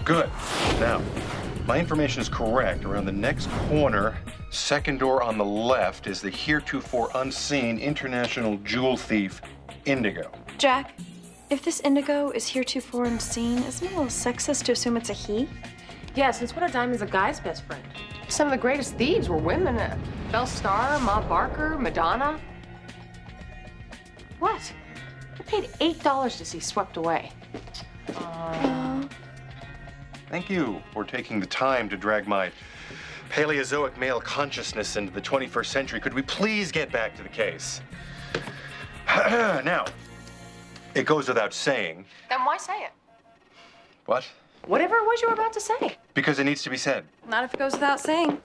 Good. Now, my information is correct. Around the next corner, second door on the left, is the heretofore unseen international jewel thief, Indigo. Jack, if this Indigo is heretofore unseen, isn't it a little sexist to assume it's a he? Yeah, since when are diamonds a guy's best friend? Some of the greatest thieves were women. Belle Starr, Ma Barker, Madonna. What? I paid $8 to see Swept Away. Thank you for taking the time to drag my Paleozoic male consciousness into the 21st century. Could we please get back to the case? Now, it goes without saying. Then why say it? What? Whatever it was you were about to say. Because it needs to be said. Not if it goes without saying.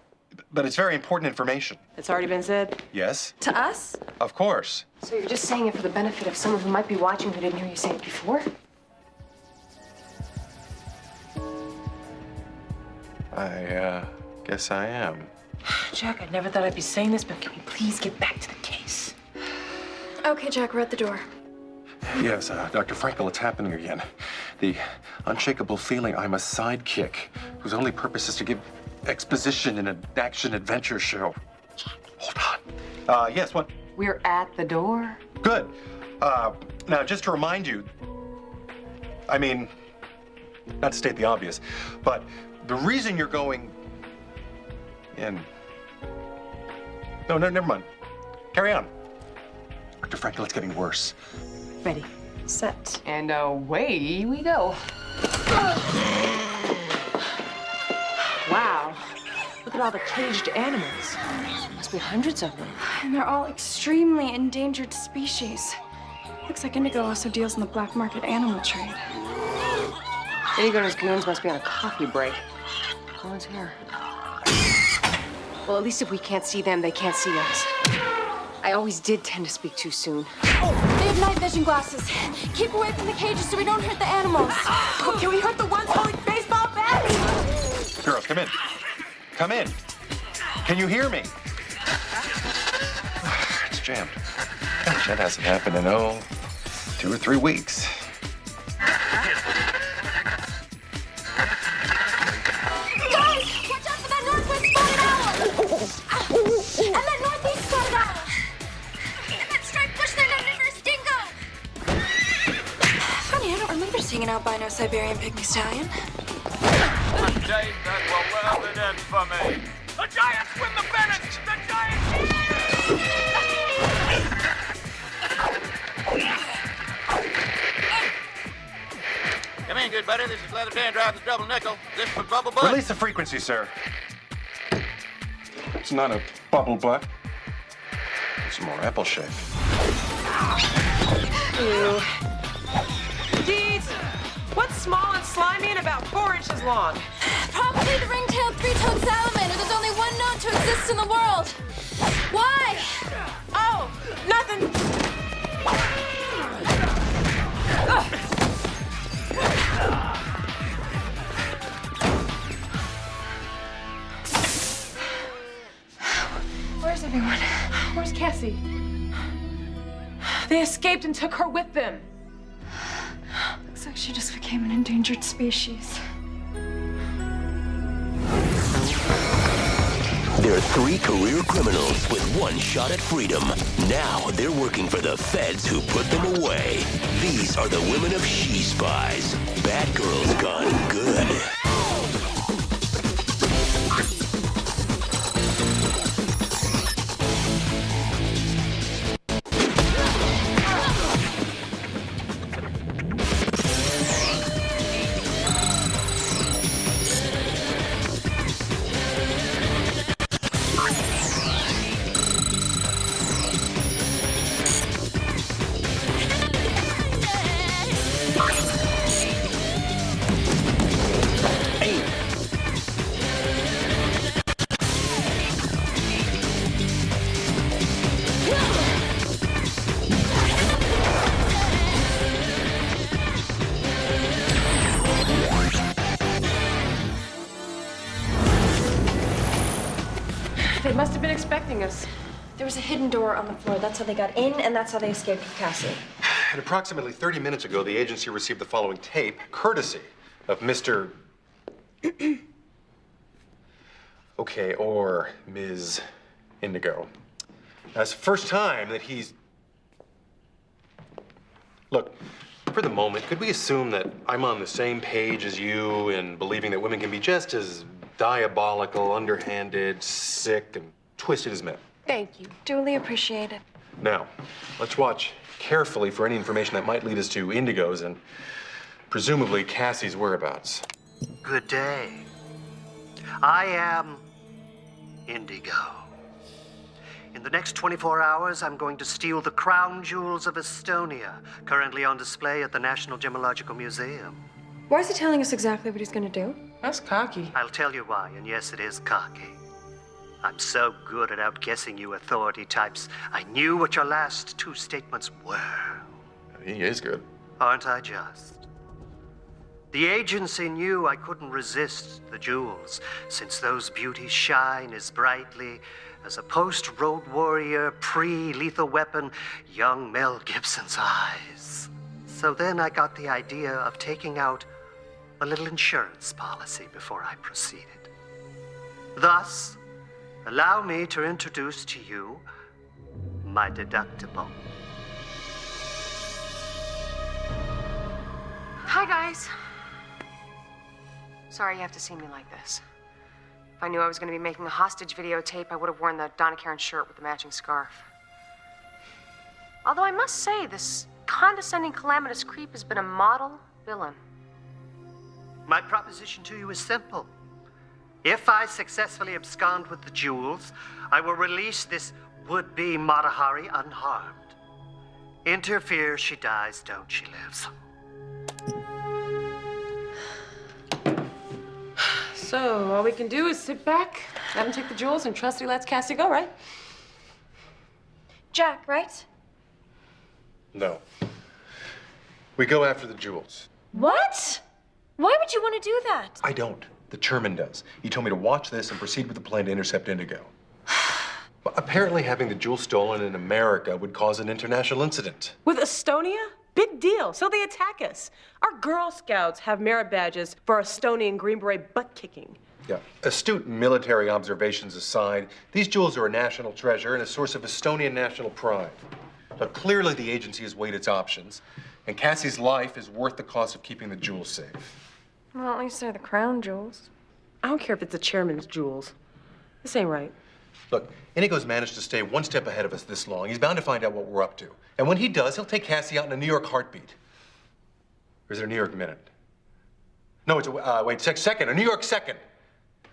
But it's very important information. It's already been said? Yes? To us? Of course. So you're just saying it for the benefit of someone who might be watching who didn't hear you say it before? I guess I am. Jack, I never thought I'd be saying this, but can we please get back to the case? Okay, Jack, we're at the door. Yes, Dr. Frankel, it's happening again. The unshakable feeling I'm a sidekick whose only purpose is to give exposition in an action-adventure show. Hold on. Yes, what? We're at the door. Good. Now, just to remind you, I mean, not to state the obvious, but the reason you're going in... No, never mind. Carry on. Dr. Frankel, it's getting worse. Ready. Set. And away we go. Wow. Look at all the caged animals. Must be hundreds of them. And they're all extremely endangered species. Looks like Indigo also deals in the black market animal trade. Indigo and his goons must be on a coffee break. No one's here. Well, at least if we can't see them, they can't see us. I always did tend to speak too soon. They have night vision glasses. Keep away from the cages so we don't hurt the animals. Oh, can we hurt the ones holding baseball bats? Girls, come in. Come in. Can you hear me? It's jammed. Gosh, that hasn't happened in, 2 or 3 weeks. Guys, watch out for that northwest spotted owl! And that northeast spotted owl! And that striped bush there down the first dingo! Funny, I don't remember seeing an albino Siberian pygmy stallion. The days that were well in for me. The Giants win the pennant! The Giants! Come in, good buddy. This is Leather Tan driving the double nickel. This for bubble butt. Release the frequency, sir. It's not a bubble butt. It's more apple shaped. Ew. Deeds, what's small and slimy and about 4 inches long? Probably the ring-tailed three-toed salamander. There's only one known to exist in the world. Why? Oh, nothing. Ugh. Where's everyone? Where's Cassie? They escaped and took her with them. Looks like she just became an endangered species. There are 3 career criminals with 1 shot at freedom. Now they're working for the feds who put them away. These are the women of She Spies. Bad girls gone good. They must have been expecting us. There was a hidden door on the floor. That's how they got in, and that's how they escaped with Cassie. And approximately 30 minutes ago, the agency received the following tape, courtesy of Mr. Okay, or Ms. Indigo. That's the first time that he's... Look, for the moment, could we assume that I'm on the same page as you in believing that women can be just as diabolical, underhanded, sick, and twisted as men? Thank you. Duly appreciated. Now, let's watch carefully for any information that might lead us to Indigo's and presumably Cassie's whereabouts. Good day. I am Indigo. In the next 24 hours, I'm going to steal the crown jewels of Estonia, currently on display at the National Gemological Museum. Why is he telling us exactly what he's gonna do? That's cocky. I'll tell you why, and yes, it is cocky. I'm so good at outguessing you authority types. I knew what your last two statements were. He is good. Aren't I just? The agency knew I couldn't resist the jewels, since those beauties shine as brightly as a post-road warrior, pre-lethal weapon, young Mel Gibson's eyes. So then I got the idea of taking out a little insurance policy before I proceeded. Thus, allow me to introduce to you my deductible. Hi, guys. Sorry you have to see me like this. If I knew I was going to be making a hostage videotape, I would have worn the Donna Karan shirt with the matching scarf. Although I must say, this condescending, calamitous creep has been a model villain. My proposition to you is simple. If I successfully abscond with the jewels, I will release this would-be Matahari unharmed. Interfere, she dies, don't she lives. So, all we can do is sit back, let him take the jewels, and trust he lets Cassie go, right? Jack, right? No. We go after the jewels. What? Why would you want to do that? I don't. The chairman does. He told me to watch this and proceed with the plan to intercept Indigo. But apparently having the jewels stolen in America would cause an international incident. With Estonia? Big deal. So they attack us. Our Girl Scouts have merit badges for Estonian Green Beret butt kicking. Yeah. Astute military observations aside, these jewels are a national treasure and a source of Estonian national pride. But clearly the agency has weighed its options, and Cassie's life is worth the cost of keeping the jewels safe. Well, at least they're the crown jewels. I don't care if it's the chairman's jewels. This ain't right. Look, Indigo's managed to stay one step ahead of us this long. He's bound to find out what we're up to. And when he does, he'll take Cassie out in a New York heartbeat. Or is it a New York minute? No, it's a second, a New York second.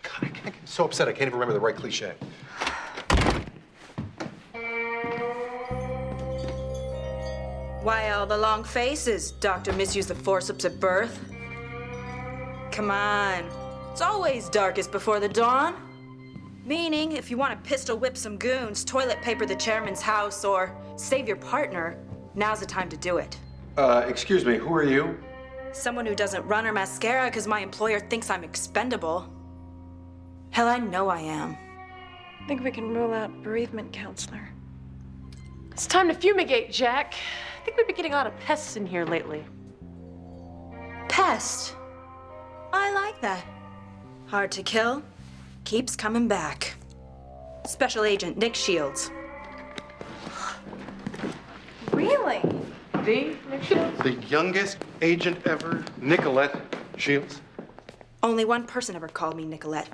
God, I get so upset I can't even remember the right cliche. Why all the long faces? Doctor misused the forceps at birth? Come on. It's always darkest before the dawn. Meaning, if you want to pistol whip some goons, toilet paper the chairman's house, or save your partner, now's the time to do it. Excuse me, who are you? Someone who doesn't run her mascara because my employer thinks I'm expendable. Hell, I know I am. I think we can rule out bereavement counselor. It's time to fumigate, Jack. I think we've been getting a lot of pests in here lately. Pest. I like that. Hard to kill, keeps coming back. Special Agent Nick Shields. Really? The Nick Shields? The youngest agent ever, Nicolette Shields. Only one person ever called me Nicolette.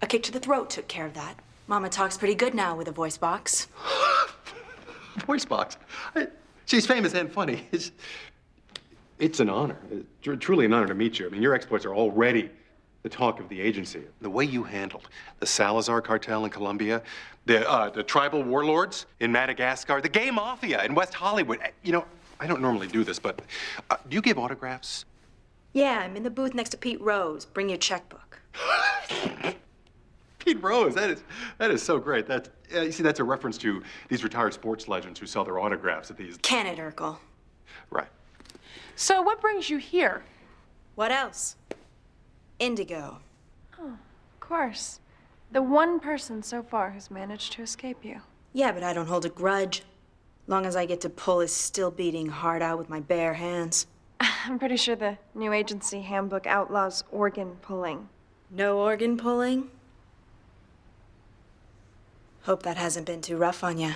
A kick to the throat took care of that. Mama talks pretty good now with a voice box. Voice box. She's famous and funny. It's an honor. It's truly an honor to meet you. I mean, your exploits are already the talk of the agency. The way you handled the Salazar cartel in Colombia, the tribal warlords in Madagascar, the gay mafia in West Hollywood. You know, I don't normally do this, but do you give autographs? Yeah, I'm in the booth next to Pete Rose. Bring your checkbook. Pete Rose, that is so great. You see, that's a reference to these retired sports legends who sell their autographs at these. Can it, Urkel? Right. So what brings you here? What else? Indigo. Oh, of course. The one person so far who's managed to escape you. Yeah, but I don't hold a grudge. Long as I get to pull his still beating heart out with my bare hands. I'm pretty sure the new agency handbook outlaws organ pulling. No organ pulling? Hope that hasn't been too rough on you.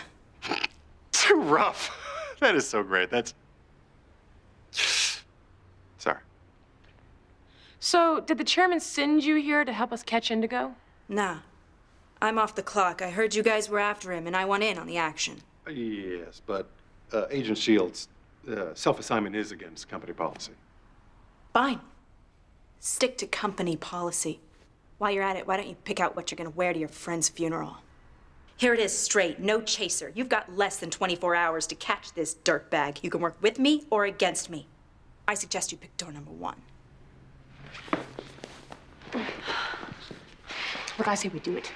Too rough. That is so great. That's... Sorry. So, did the chairman send you here to help us catch Indigo? Nah. I'm off the clock. I heard you guys were after him, and I want in on the action. Yes, but Agent Shields' self-assignment is against company policy. Fine. Stick to company policy. While you're at it, why don't you pick out what you're gonna wear to your friend's funeral? Here it is, straight, no chaser. You've got less than 24 hours to catch this dirtbag. You can work with me or against me. I suggest you pick door number 1. Look, I say we do it.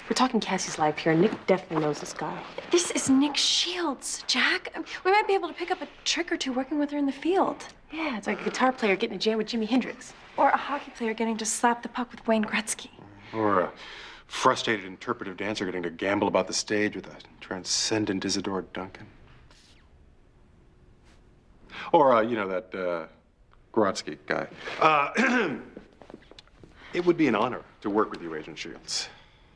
We're talking Cassie's life here, and Nick definitely knows this guy. This is Nick Shields, Jack. We might be able to pick up a trick or two working with her in the field. Yeah, it's like a guitar player getting a jam with Jimi Hendrix. Or a hockey player getting to slap the puck with Wayne Gretzky. Or a frustrated interpretive dancer getting to gamble about the stage with a transcendent Isadora Duncan. Or, you know, that Grotsky guy. It would be an honor to work with you, Agent Shields.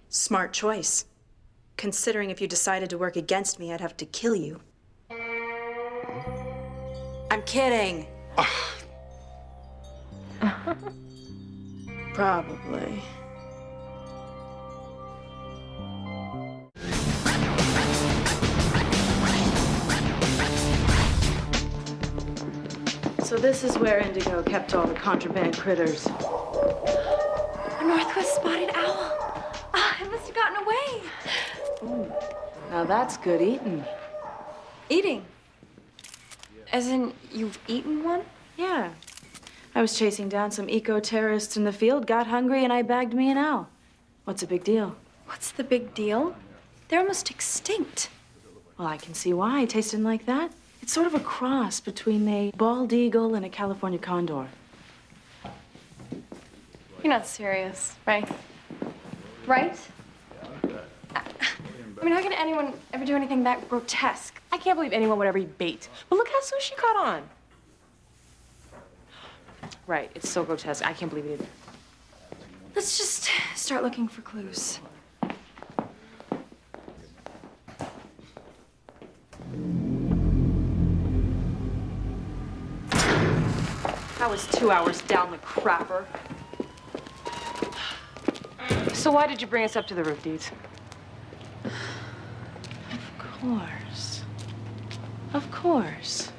Smart choice. Considering if you decided to work against me, I'd have to kill you. I'm kidding. Probably. So this is where Indigo kept all the contraband critters. A northwest spotted owl. Ah, it must have gotten away. Ooh, now that's good eating. Eating? As in, you've eaten one? Yeah. I was chasing down some eco-terrorists in the field, got hungry, and I bagged me an owl. What's the big deal? What's the big deal? They're almost extinct. Well, I can see why, tasting like that. It's sort of a cross between a bald eagle and a California condor. You're not serious, right? Right? I mean, how can anyone ever do anything that grotesque? I can't believe anyone would ever eat bait. But look how soon she caught on. Right, it's so grotesque. I can't believe it either. Let's just start looking for clues. That was 2 hours down the crapper. So why did you bring us up to the roof, Deeds? Of course. Of course.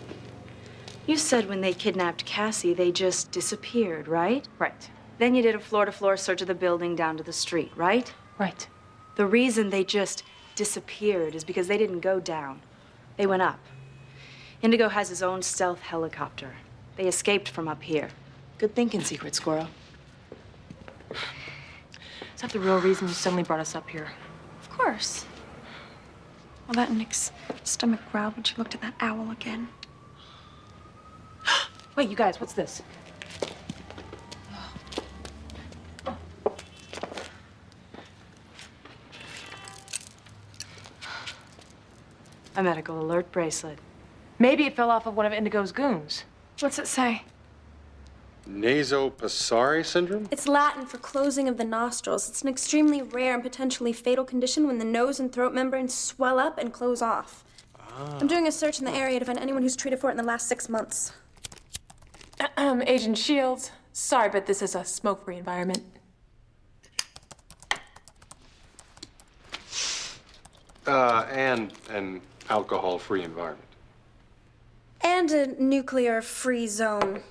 You said when they kidnapped Cassie, they just disappeared, right? Right. Then you did a floor-to-floor search of the building down to the street, right? Right. The reason they just disappeared is because they didn't go down. They went up. Indigo has his own stealth helicopter. They escaped from up here. Good thinking, Secret Squirrel. Is that the real reason you suddenly brought us up here? Of course. Well, that Nick's stomach growled when she looked at that owl again. Wait, you guys, what's this? A medical alert bracelet. Maybe it fell off of one of Indigo's goons. What's it say? Nasopessari syndrome? It's Latin for closing of the nostrils. It's an extremely rare and potentially fatal condition when the nose and throat membranes swell up and close off. I'm doing a search in the area to find anyone who's treated for it in the last 6 months. Agent Shields, sorry, but this is a smoke-free environment. And an alcohol-free environment. And a nuclear-free zone.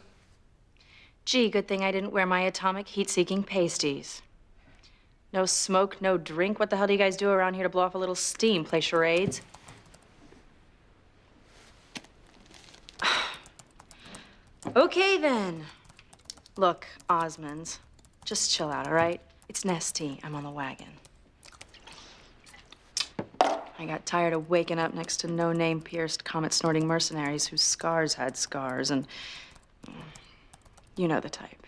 Gee, good thing I didn't wear my atomic heat-seeking pasties. No smoke, no drink. What the hell do you guys do around here to blow off a little steam? Play charades? Okay, then. Look, Osmonds, just chill out, all right? It's Nesty. I'm on the wagon. I got tired of waking up next to no-name pierced comet-snorting mercenaries whose scars had scars, and you know the type.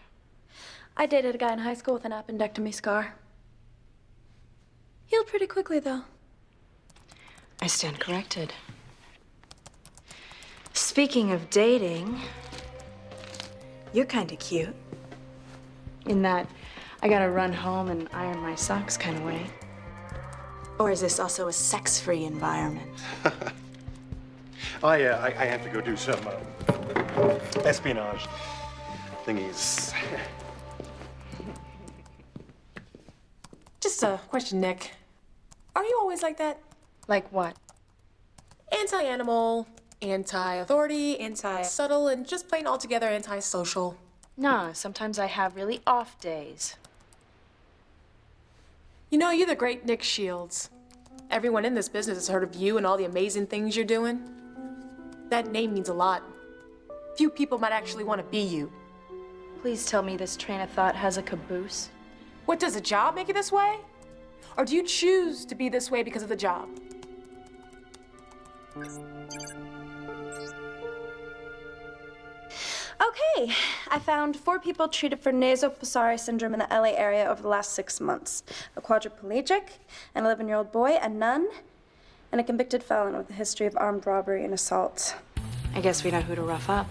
I dated a guy in high school with an appendectomy scar. Healed pretty quickly, though. I stand corrected. Speaking of dating, you're kind of cute. In that I gotta run home and iron my socks kind of way. Or is this also a sex-free environment? I have to go do some espionage thingies. Just a question, Nick. Are you always like that? Like what? Anti-animal, anti-authority, anti-subtle, and just plain altogether anti-social. No, sometimes I have really off days. You know, you're the great Nick Shields. Everyone in this business has heard of you and all the amazing things you're doing. That name means a lot. Few people might actually want to be you. Please tell me this train of thought has a caboose. What, does a job make you this way? Or do you choose to be this way because of the job? Okay, I found 4 people treated for nasopulmonary syndrome in the LA area over the last 6 months. A quadriplegic, an 11-year-old boy, a nun, and a convicted felon with a history of armed robbery and assault. I guess we know who to rough up.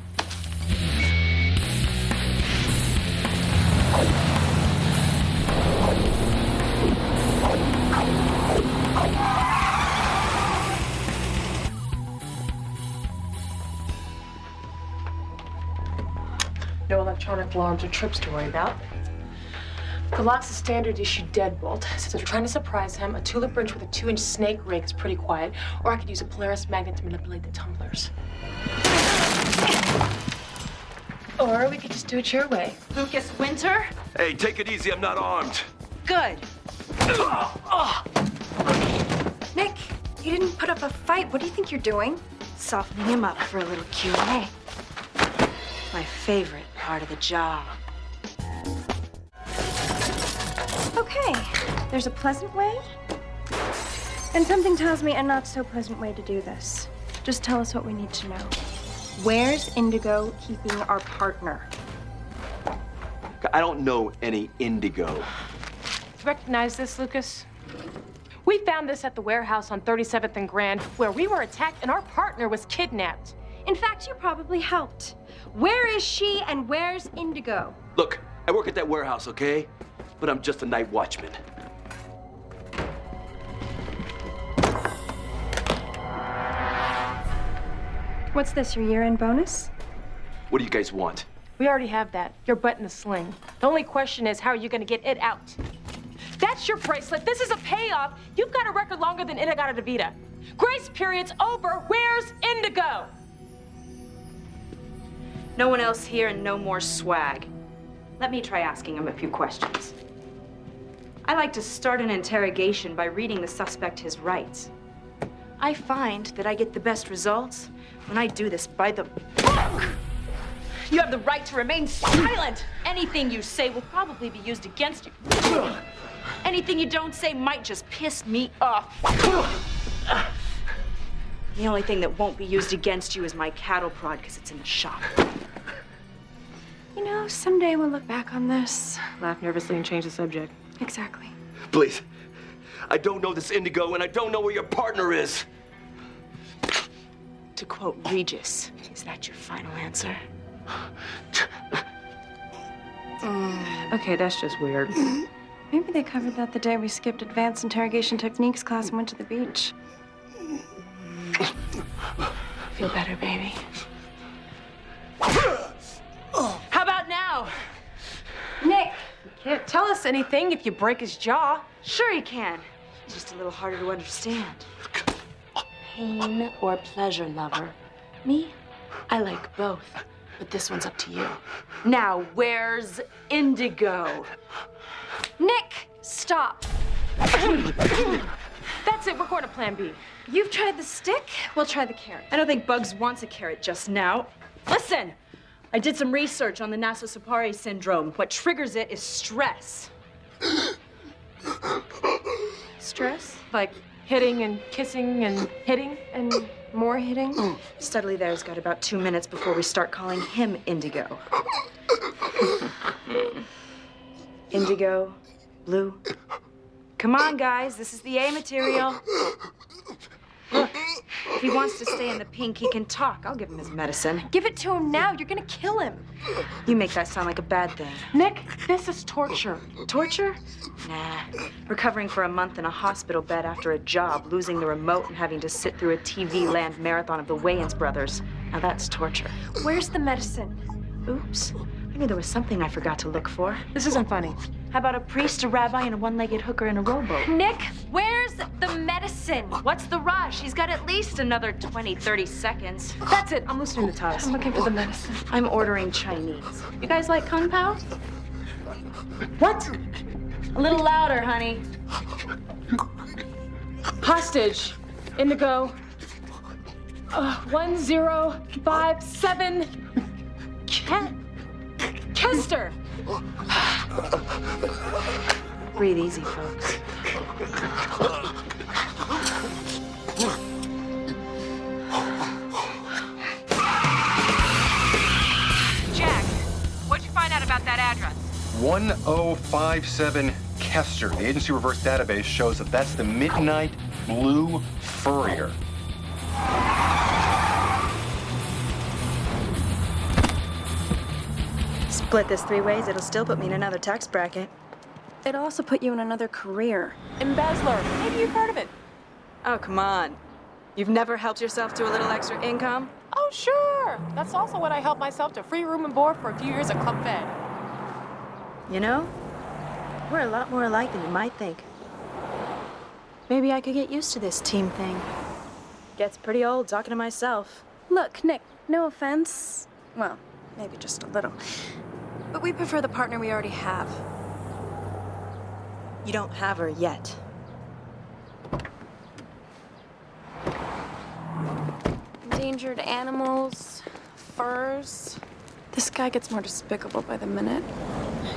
No electronic alarms or trips to worry about. The lock's a standard issue deadbolt. Since we're trying to surprise him, a tulip wrench with a 2-inch snake rig is pretty quiet, or I could use a Polaris magnet to manipulate the tumblers. Or we could just do it your way. Lucus Winter? Hey, take it easy. I'm not armed. Good. Nick, you didn't put up a fight. What do you think you're doing? Softening him up for a little Q&A. My favorite part of the job. Okay, there's a pleasant way, and something tells me a not so pleasant way to do this. Just tell us what we need to know. Where's Indigo keeping our partner? I don't know any Indigo. Recognize this, Lucas? We found this at the warehouse on 37th and Grand, where we were attacked and our partner was kidnapped. In fact, you probably helped. Where is she and where's Indigo? Look, I work at that warehouse, okay? But I'm just a night watchman. What's this, your year-end bonus? What do you guys want? We already have that. Your butt in a sling. The only question is, how are you gonna get it out? That's your bracelet. This is a payoff. You've got a record longer than Inagata-Davida. Grace period's over. Where's Indigo? No one else here and no more swag. Let me try asking him a few questions. I like to start an interrogation by reading the suspect his rights. I find that I get the best results when I do this by the book. You have the right to remain silent. Anything you say will probably be used against you. Anything you don't say might just piss me off. The only thing that won't be used against you is my cattle prod because it's in the shop. You know, someday we'll look back on this. Laugh nervously and change the subject. Exactly. Please. I don't know this Indigo, and I don't know where your partner is. To quote Regis, is that your final answer? Okay, that's just weird. Maybe they covered that the day we skipped advanced interrogation techniques class and went to the beach. Feel better, baby. How about now? Nick! Can't tell us anything if you break his jaw. Sure he can. He's just a little harder to understand. Pain or pleasure, lover? Me? I like both. But this one's up to you. Now, where's Indigo? Nick! Stop! That's it, we're going to plan B. You've tried the stick, we'll try the carrot. I don't think Bugs wants a carrot just now. Listen! I did some research on the nasopulmonary syndrome. What triggers it is stress. Stress? Like hitting and kissing and hitting. And more hitting? Studley there's got about 2 minutes before we start calling him Indigo. Indigo, blue. Come on, guys, this is the A material. Look, If he wants to stay in the pink, he can talk. I'll give him his medicine. Give it to him now. You're gonna kill him. You make that sound like a bad thing. Nick, this is torture. Torture? Nah. Recovering for a month in a hospital bed after a job, losing the remote and having to sit through a TV land marathon of the Wayans brothers. Now that's torture. Where's the medicine? Oops. I knew there was something I forgot to look for. This isn't funny. How about a priest, a rabbi, and a one-legged hooker in a rowboat? Nick, where's the medicine? What's the rush? He's got at least another 20, 30 seconds. That's it. I'm listening to Taz. I'm looking for the medicine. I'm ordering Chinese. You guys like Kung Pao? What? A little louder, honey. Hostage. Indigo. 1057. Kester. Breathe easy, folks. Jack, what'd you find out about that address? 1057 Kester. The agency reverse database shows that that's the Midnight Blue Furrier. Split this 3 ways, it'll still put me in another tax bracket. It'll also put you in another career. Embezzler. Maybe you've heard of it. Oh, come on. You've never helped yourself to a little extra income? Oh, sure. That's also what I helped myself to free room and board for a few years at Club Fed. You know, we're a lot more alike than you might think. Maybe I could get used to this team thing. Gets pretty old talking to myself. Look, Nick, no offense. Well, maybe just a little. But we prefer the partner we already have. You don't have her yet. Endangered animals, furs. This guy gets more despicable by the minute.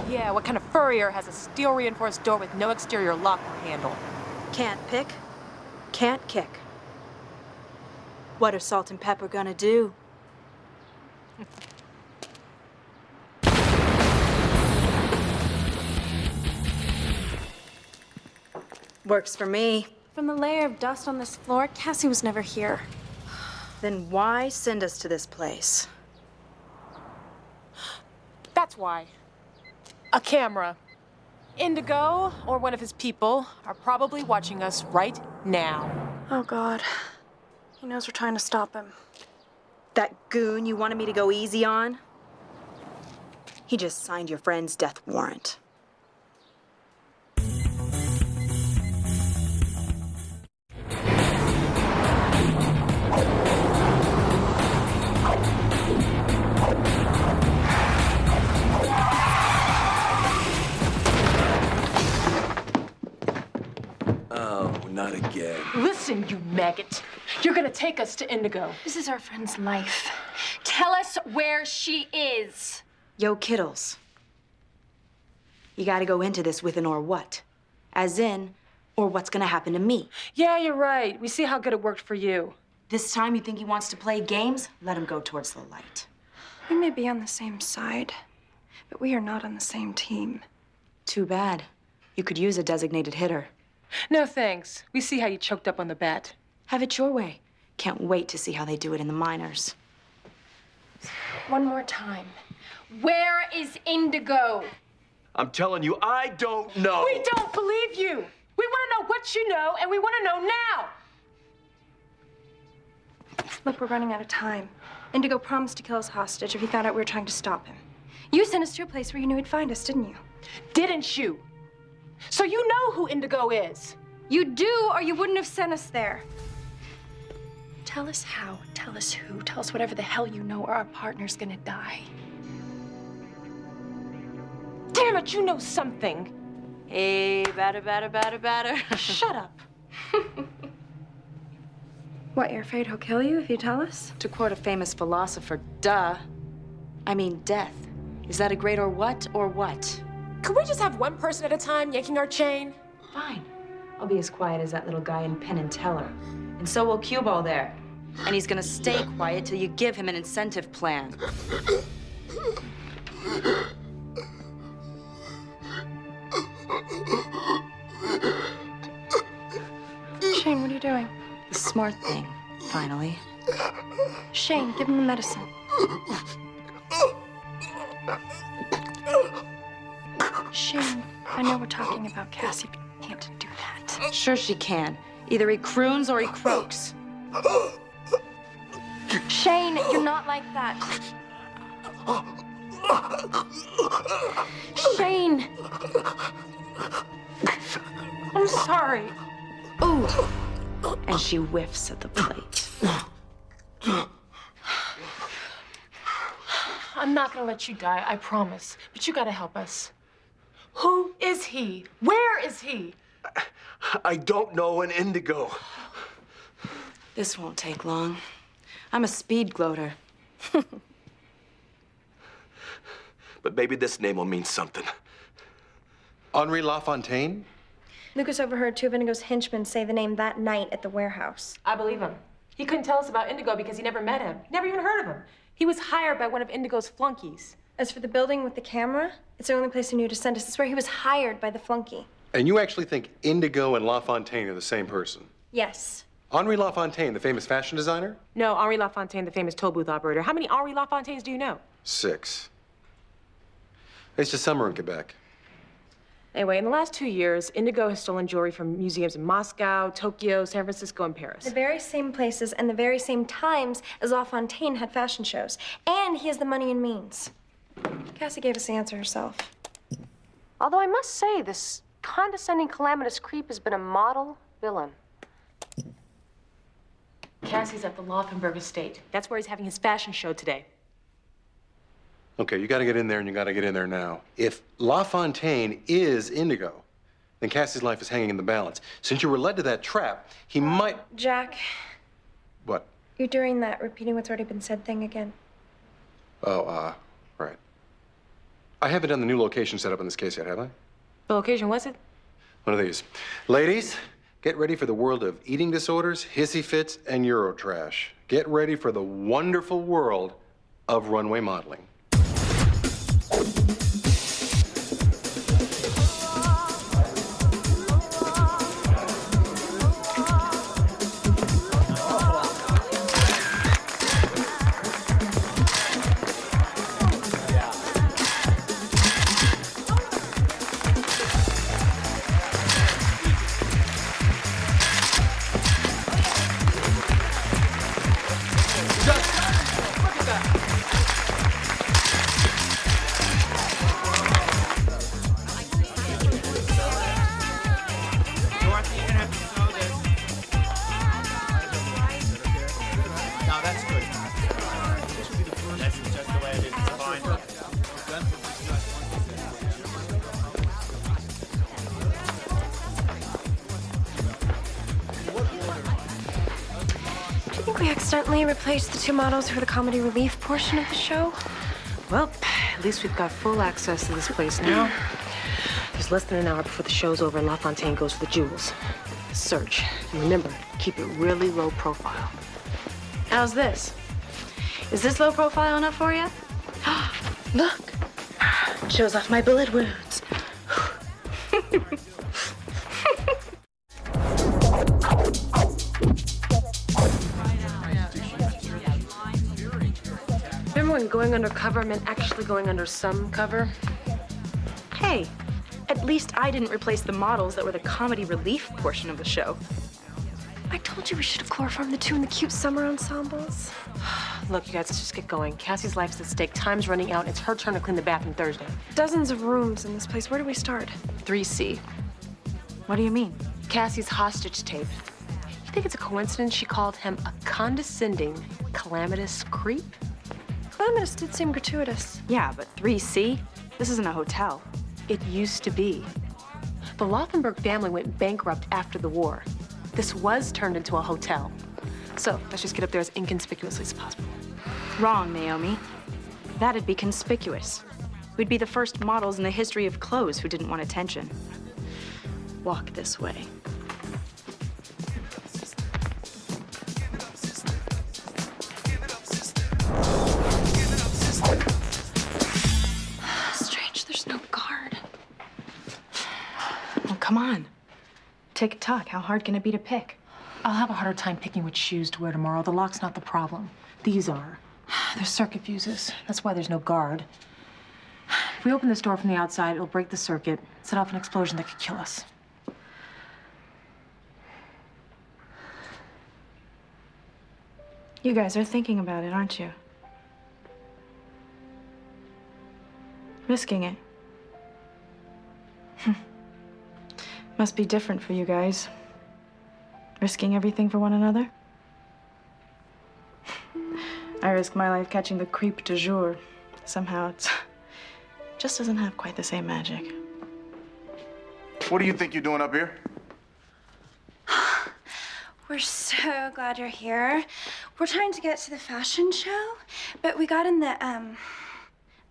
Yeah, what kind of furrier has a steel-reinforced door with no exterior lock or handle? Can't pick, can't kick. What are Salt and Pepper gonna do? Works for me. From the layer of dust on this floor, Cassie was never here. Then why send us to this place? That's why. A camera. Indigo, or one of his people, are probably watching us right now. Oh, God. He knows we're trying to stop him. That goon you wanted me to go easy on? He just signed your friend's death warrant. Not again. Listen, you maggot. You're gonna take us to Indigo. This is our friend's life. Tell us where she is. Yo, kiddles. You gotta go into this with an or what. As in, or what's gonna happen to me. Yeah, you're right. We see how good it worked for you. This time you think he wants to play games? Let him go towards the light. We may be on the same side, but we are not on the same team. Too bad. You could use a designated hitter. No thanks. We see how you choked up on the bat. Have it your way. Can't wait to see how they do it in the minors. One more time. Where is Indigo? I'm telling you, I don't know. We don't believe you. We want to know what you know, and we want to know now. Look, we're running out of time. Indigo promised to kill us hostage if he found out we were trying to stop him. You sent us to a place where you knew he'd find us, didn't you? Didn't you? So you know who Indigo is. You do, or you wouldn't have sent us there. Tell us how, tell us who, tell us whatever the hell you know, or our partner's gonna die. Damn it, you know something. Hey, batter. Shut up. What, you're afraid he'll kill you if you tell us? To quote a famous philosopher, duh. I mean death. Is that a great or what or what? Could we just have one person at a time yanking our chain? Fine. I'll be as quiet as that little guy in Penn and Teller. And so will Cue Ball there. And he's gonna stay quiet till you give him an incentive plan. Shane, what are you doing? The smart thing, finally. Shane, give him the medicine. Shane, I know we're talking about Cassie, but you can't do that. Sure she can. Either he croons or he croaks. Shane, you're not like that. Shane! I'm sorry. Ooh. And she whiffs at the plate. I'm not gonna let you die, I promise. But you gotta help us. Who is he? Where is he? I don't know an Indigo. This won't take long. I'm a speed gloater. But maybe this name will mean something. Henri LaFontaine? Lucus overheard two of Indigo's henchmen say the name that night at the warehouse. I believe him. He couldn't tell us about Indigo because he never met him. Never even heard of him. He was hired by one of Indigo's flunkies. As for the building with the camera, it's the only place he knew to send us. It's where he was hired by the flunky. And you actually think Indigo and LaFontaine are the same person? Yes. Henri LaFontaine, the famous fashion designer? No, Henri LaFontaine, the famous toll booth operator. How many Henri LaFontaines do you know? 6. I used to summer in Quebec. Anyway, in the last 2 years, Indigo has stolen jewelry from museums in Moscow, Tokyo, San Francisco, and Paris. The very same places and the very same times as LaFontaine had fashion shows. And he has the money and means. Cassie gave us the answer herself. Although I must say, this condescending, calamitous creep has been a model villain. Cassie's at the Laufenberg estate. That's where he's having his fashion show today. Okay, you gotta get in there, and you gotta get in there now. If LaFontaine is Indigo, then Cassie's life is hanging in the balance. Since you were led to that trap, he might... Jack, What? you're doing that repeating what's already been said thing again. Oh, right. I haven't done the new location setup in this case yet, have I? The location was it? One of these. Ladies, get ready for the world of eating disorders, hissy fits, and Eurotrash. Get ready for the wonderful world of runway modeling. We accidentally replaced the two models for the comedy relief portion of the show. Well, at least we've got full access to this place now. There's less than an hour before the show's over and LaFontaine goes for the jewels. Search. And remember, keep it really low profile. How's this? Is this low profile enough for you? Look. Shows off my bullet wounds. Remember when going undercover meant actually going under some cover? Hey, at least I didn't replace the models that were the comedy relief portion of the show. I told you we should have chloroformed the two in the cute summer ensembles. Look, you guys, let's just get going. Cassie's life's at stake. Time's running out. It's her turn to clean the bathroom Thursday. Dozens of rooms in this place. Where do we start? 3C. What do you mean? Cassie's hostage tape. You think it's a coincidence she called him a condescending, calamitous creep? Calamitous did seem gratuitous. Yeah, but 3C? This isn't a hotel. It used to be. The Laufenberg family went bankrupt after the war. This was turned into a hotel. So let's just get up there as inconspicuously as possible. Wrong, Naomi. That'd be conspicuous. We'd be the first models in the history of clothes who didn't want attention. Walk this way. Strange, there's no guard. Well, come on. Tick-tock, how hard can it be to pick? I'll have a harder time picking which shoes to wear tomorrow. The lock's not the problem. These are. They're circuit fuses. That's why there's no guard. If we open this door from the outside, it'll break the circuit, set off an explosion that could kill us. You guys are thinking about it, aren't you? Risking it. Must be different for you guys. Risking everything for one another. I risk my life catching the creep du jour. Somehow it just doesn't have quite the same magic. What do you think you're doing up here? We're so glad you're here. We're trying to get to the fashion show, but we got in the,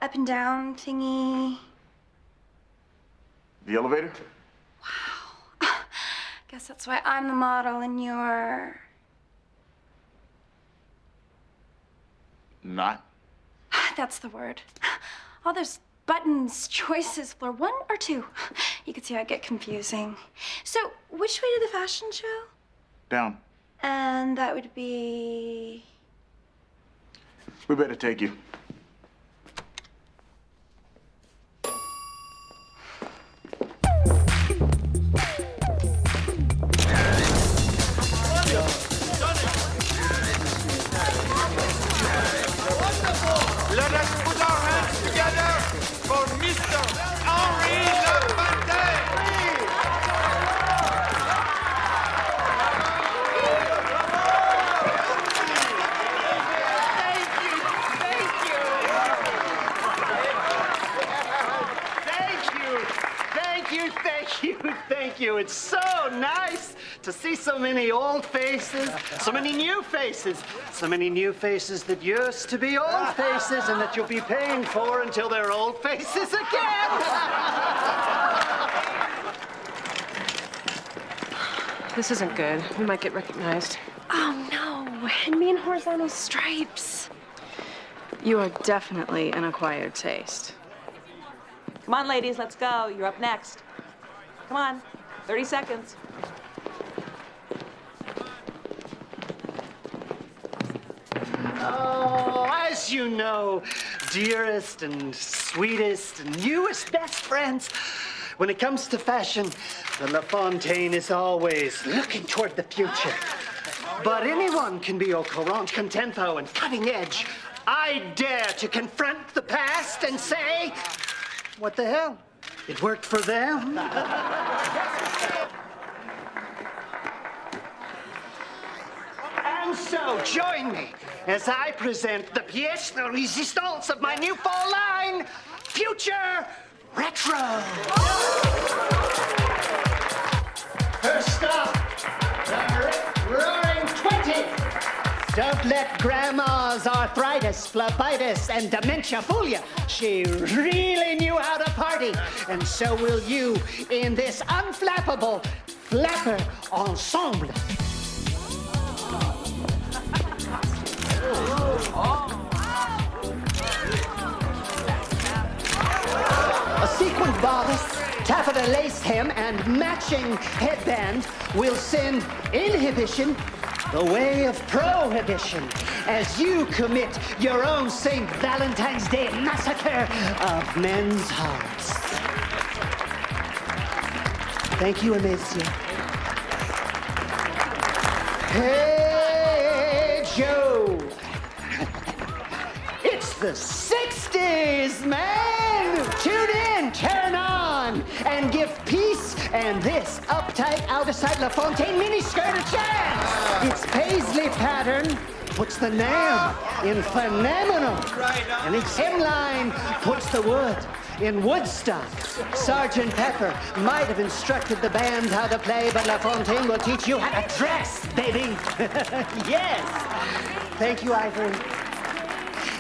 up and down thingy. The elevator? Guess that's why I'm the model and you're... Not. That's the word. All those buttons, choices, floor 1 or 2. You can see how it get confusing. So, which way to the fashion show? Down. And that would be... We better take you. Let us put our hands together for Mr. Henri Lafontaine! Thank you. It's so nice to see so many old faces, so many new faces, so many new faces that used to be old faces and that you'll be paying for until they're old faces again. This isn't good. We might get recognized. Oh, no. And me in horizontal stripes. You are definitely an acquired taste. Come on, ladies, let's go. You're up next. Come on, 30 seconds. Oh, as you know, dearest and sweetest and newest best friends, when it comes to fashion, the LaFontaine is always looking toward the future. But anyone can be au courant, contempo, and cutting edge. I dare to confront the past and say, what the hell? It worked for them. And so, join me as I present the pièce de résistance of my new fall line, Future Retro. First up, the Roaring 20. Don't let Grandma's arthritis, phlebitis, and dementia fool you. She really knew how to party, and so will you in this unflappable flapper ensemble. A sequined bodice, taffeta lace hem, and matching headband will send inhibition the way of prohibition as you commit your own St. Valentine's Day massacre of men's hearts. Thank you, Amicia. Hey, Joe. It's the 60s, man! Tune in, turn on, and give peace and this uptight, out-of-sight LaFontaine miniskirt a chance! Its paisley pattern puts the name in phenomenal, and its hemline puts the wood in Woodstock. Sergeant Pepper might have instructed the band how to play, but LaFontaine will teach you how to dress, baby! Yes! Thank you, Ivory.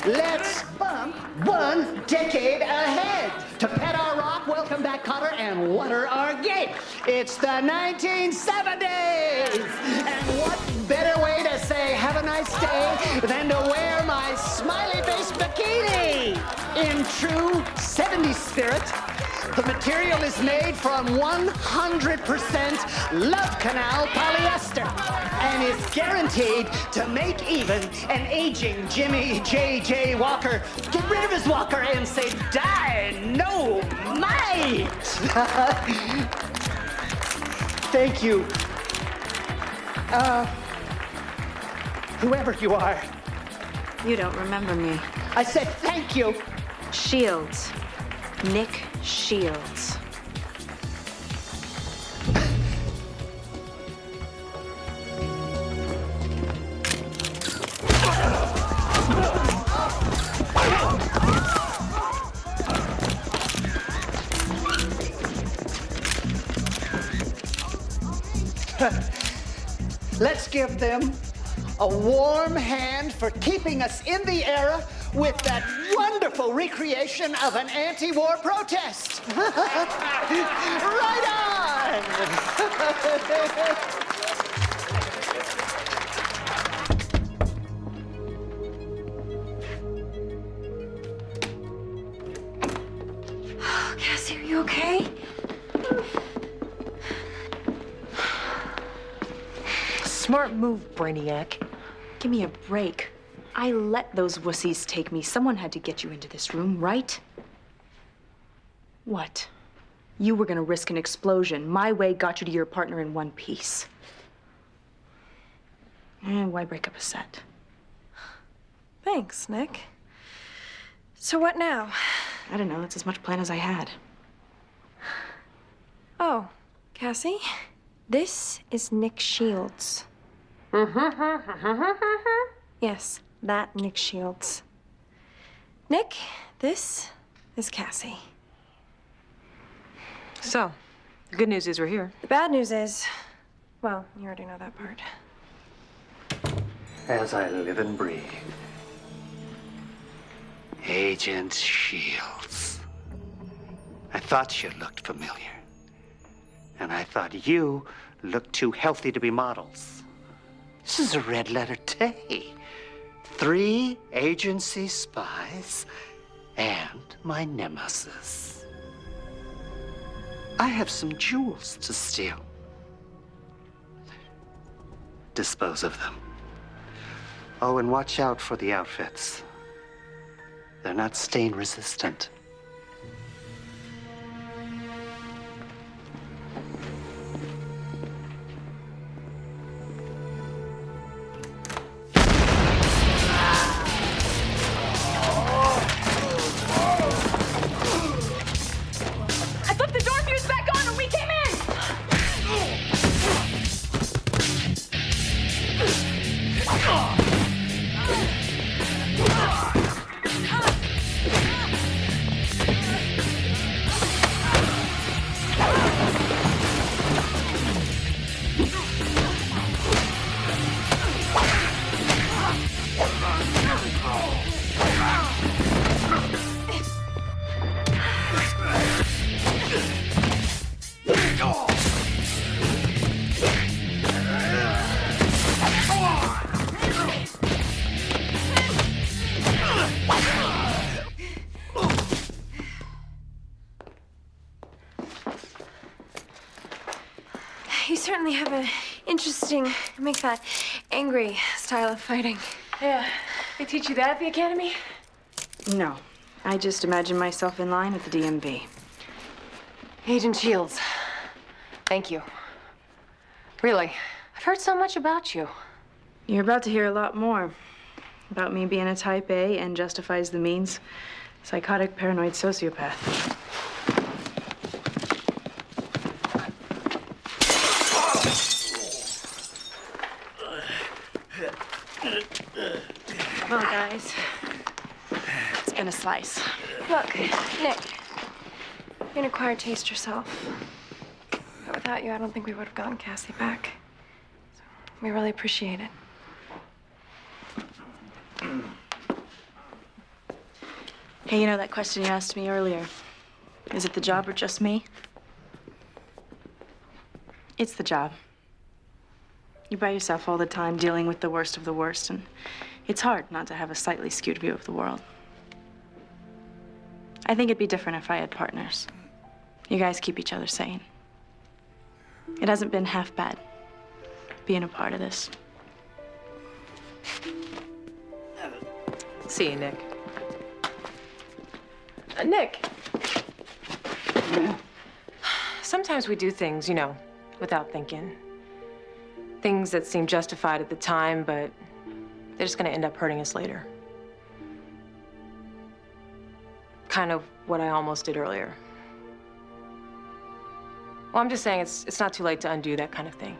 Let's bump 1 decade ahead to pet our rock, welcome back Cotter, and water our gate. It's the 1970s! And what better way to say have a nice day than to wear my smiley face bikini? In true 70s spirit, the material is made from 100% Love Canal polyester. is guaranteed to make even an aging Jimmy J.J. Walker get rid of his walker and say, dynamite! Thank you. Whoever you are. You don't remember me. I said thank you. Shields. Nick Shields. Let's give them a warm hand for keeping us in the era with that wonderful recreation of an anti-war protest. Right on! Cassie, are you okay? Smart move, Brainiac. Give me a break. I let those wussies take me. Someone had to get you into this room, right? What? You were gonna risk an explosion. My way got you to your partner in one piece. And why break up a set? Thanks, Nick. So what now? I don't know. That's as much plan as I had. Oh, Cassie, this is Nick Shields. Yes, that Nick Shields. Nick, this is Cassie. So, the good news is we're here. The bad news is, well, you already know that part. As I live and breathe. Agent Shields. I thought you looked familiar. And I thought you looked too healthy to be models. This is a red letter day. 3 agency spies and my nemesis. I have some jewels to steal. Dispose of them. Oh, and watch out for the outfits. They're not stain resistant. certainly have an interesting, make that angry style of fighting. Yeah. They teach you that at the academy? No. I just imagine myself in line at the DMV. Agent Shields, thank you. Really, I've heard so much about you. You're about to hear a lot more. About me being a type A and justifies the means. Psychotic, paranoid sociopath. Well, guys, it's been a slice. Look, Nick, you're an acquired taste yourself. But without you, I don't think we would have gotten Cassie back. So we really appreciate it. Hey, you know that question you asked me earlier? Is it the job or just me? It's the job. You're by yourself all the time, dealing with the worst of the worst, and it's hard not to have a slightly skewed view of the world. I think it'd be different if I had partners. You guys keep each other sane. It hasn't been half bad being a part of this. See you, Nick. Nick. Sometimes we do things, you know, without thinking. Things that seem justified at the time, but they're just gonna end up hurting us later. Kind of what I almost did earlier. Well, I'm just saying it's not too late to undo that kind of thing.